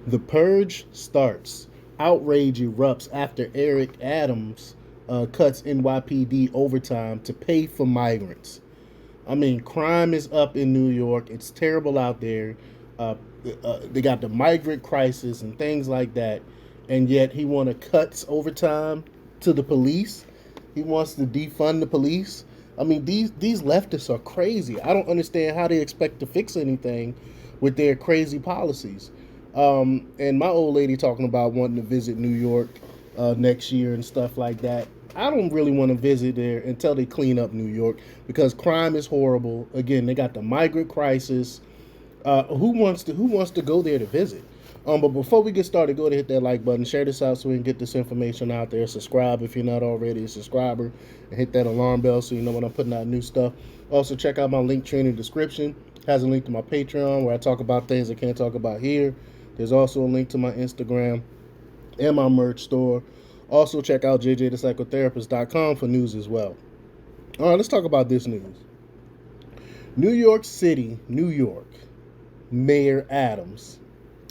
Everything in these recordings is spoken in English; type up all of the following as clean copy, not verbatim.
The Purge starts. Outrage erupts after Eric Adams cuts NYPD overtime to pay for migrants. I mean, crime is up in New York. It's terrible out there. Uh, they got the migrant crisis and things like that, and yet he want to cut overtime to the police. He wants to defund the police. I mean, these leftists are crazy. I don't understand how they expect to fix anything with their crazy policies. And my old lady talking about wanting to visit New York next year and stuff like that. I don't really want to visit there until they clean up New York because crime is horrible. Again, they got the migrant crisis. Who wants to go there to visit? But before we get started, go ahead and hit that like button, share this out so we can get this information out there. Subscribe if you're not already a subscriber, and hit that alarm bell so you know when I'm putting out new stuff. Also, check out my link tree in the description. It has a link to my Patreon where I talk about things I can't talk about here. There's also a link to my Instagram and my merch store. Also, check out jjthepsychotherapist.com for news as well. All right, let's talk about this news. New York City, New York, Mayor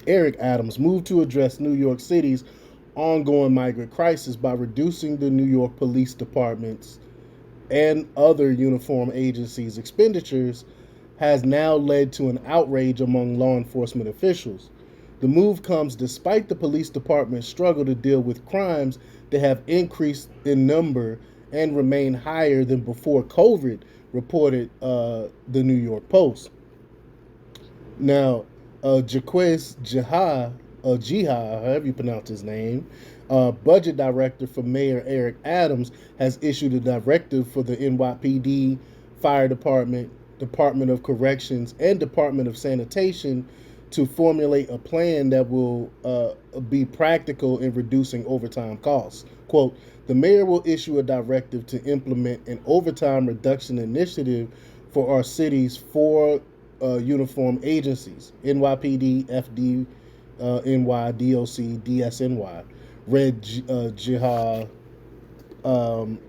Eric Adams, moved to address New York City's ongoing migrant crisis by reducing the New York Police Department's and other uniform agencies' expenditures has now led to an outrage among law enforcement officials. The move comes despite the police department's struggle to deal with crimes that have increased in number and remain higher than before COVID, reported the New York Post. Now, Jaquez Jiha, however you pronounce his name, budget director for Mayor Eric Adams, has issued a directive for the NYPD, Fire Department, Department of Corrections, and Department of Sanitation to formulate a plan that will be practical in reducing overtime costs. Quote, the mayor will issue a directive to implement an overtime reduction initiative for our city's four uniform agencies: NYPD, FD, NY, DOC, DSNY. Read Jihad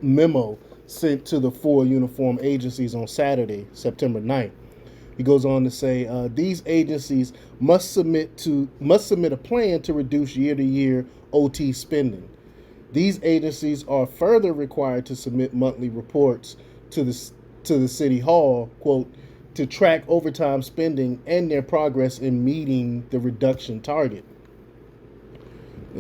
memo sent to the four uniform agencies on Saturday, September 9th. He goes on to say these agencies must submit a plan to reduce year-to-year OT spending. These agencies are further required to submit monthly reports to the city hall, quote, to track overtime spending and their progress in meeting the reduction target.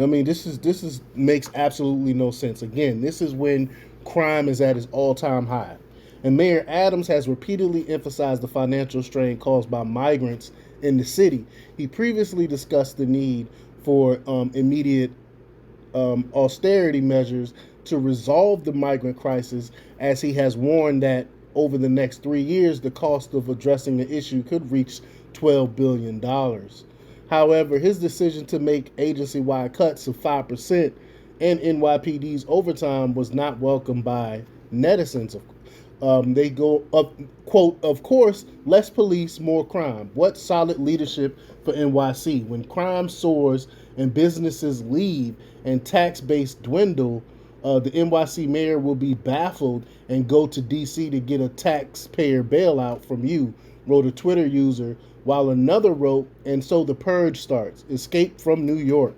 I mean, this is makes absolutely no sense. Again, this is when crime is at its all-time high. And Mayor Adams has repeatedly emphasized the financial strain caused by migrants in the city. He previously discussed the need for immediate austerity measures to resolve the migrant crisis, as he has warned that over the next 3 years, the cost of addressing the issue could reach $12 billion. However, his decision to make agency wide cuts of 5% in NYPD's overtime was not welcomed by netizens. They go up, quote, of course, less police, more crime. What solid leadership for NYC. When crime soars and businesses leave and tax base dwindle, the NYC mayor will be baffled and go to DC to get a taxpayer bailout from you, wrote a Twitter user, while another wrote, and so the purge starts. Escape from New York.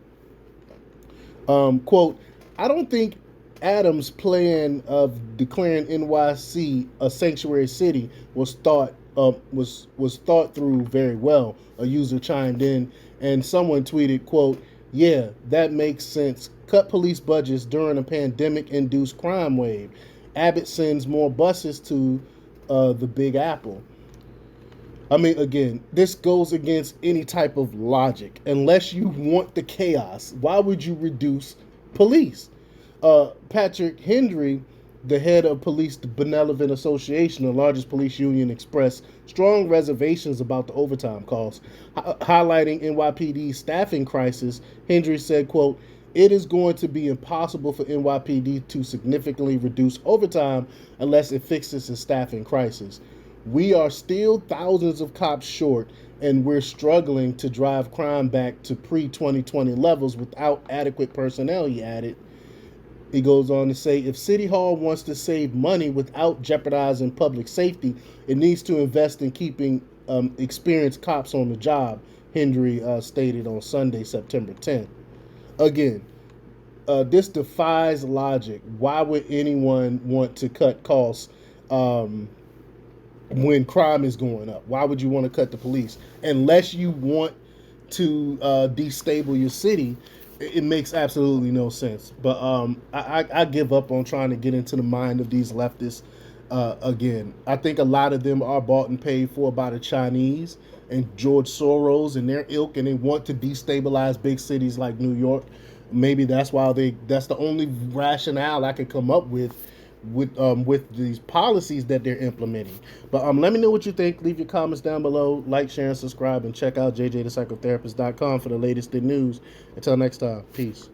Quote, I don't think Adams' plan of declaring NYC a sanctuary city was thought through very well. A user chimed in, and someone tweeted, quote, yeah, that makes sense. Cut police budgets during a pandemic-induced crime wave. Abbott sends more buses to the Big Apple. I mean, again, this goes against any type of logic. Unless you want the chaos, why would you reduce police? Patrick Hendry, the head of Police Benevolent Association, the largest police union, expressed strong reservations about the overtime costs. Highlighting NYPD's staffing crisis, Hendry said, quote, it is going to be impossible for NYPD to significantly reduce overtime unless it fixes the staffing crisis. We are still thousands of cops short, and we're struggling to drive crime back to pre-2020 levels without adequate personnel, he added. He goes on to say, if City Hall wants to save money without jeopardizing public safety, it needs to invest in keeping experienced cops on the job, Hendry stated on Sunday, September 10th. Again, this defies logic. Why would anyone want to cut costs um, when crime is going up? Why would you want to cut the police? Unless you want to destabilize your city, it makes absolutely no sense. But I give up on trying to get into the mind of these leftists. Again, I think a lot of them are bought and paid for by the Chinese and George Soros and their ilk, and they want to destabilize big cities like New York. Maybe that's why that's the only rationale I could come up with these policies that they're implementing. But let me know what you think. Leave your comments down below. Like, share, and subscribe. And check out jjthepsychotherapist.com for the latest in news. Until next time, peace.